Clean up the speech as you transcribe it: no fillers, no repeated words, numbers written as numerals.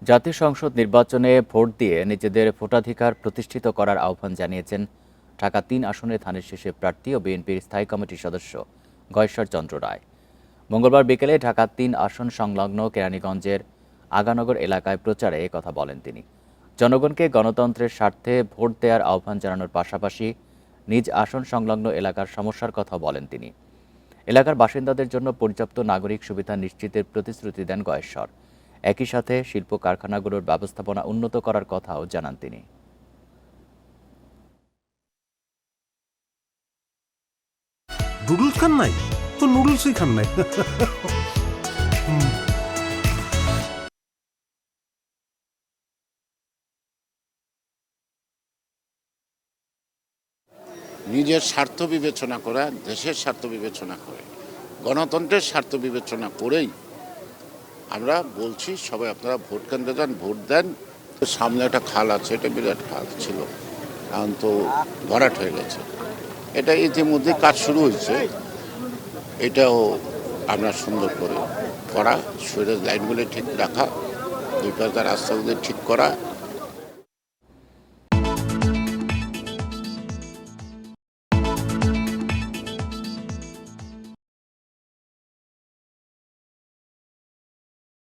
জাতীয় সংসদ নির্বাচনে ভোট দিয়ে নিজেদের ভোটাধিকার প্রতিষ্ঠিত করার আহ্বান জানিয়েছেন ঢাকা-৩ আসনে ধানের শীষে প্রার্থী ও বিএনপির স্থায়ী কমিটির সদস্য গয়েশ্বর চন্দ্র রায়। মঙ্গলবার বিকেলে ঢাকা-৩ আসন সংলগ্ন কেরানীগঞ্জের আগানগর এলাকায় প্রচারে একথা বলেন তিনি। জনগণকে গণতন্ত্রের স্বার্থে ভোট দেওয়ার আহ্বান জানানোর পাশাপাশি নিজ আসন সংলগ্ন এলাকার সমস্যার কথা বলেন তিনি। এলাকার বাসিন্দাদের জন্য পর্যাপ্ত নাগরিক সুবিধা নিশ্চিতের প্রতিশ্রুতি দেন গয়েশ্বর। একই সাথে শিল্প কারখানাগুলোর ব্যবস্থাপনা উন্নত করার কথাও জানান তিনি। নুডলস খান নাই তো নুডলসই খান নাই। নিজের স্বার্থ বিবেচনা করে, দেশের স্বার্থ বিবেচনা করে, গণতন্ত্রের স্বার্থ বিবেচনা করেই আমরা বলছি সবাই আপনারা ভোট কেন্দ্রে যান, ভোট দেন। সামনে একটা খাল আছে, এটা বিরাট খাল ছিল, এখন তো ভরাট হয়ে গেছে। এটা ইতিমধ্যে কাজ শুরু হয়েছে, এটাও আমরা সুন্দর করে করা, শরীরের লাইনগুলো ঠিক রাখা, দুই পাশে রাস্তাগুলো ঠিক করা,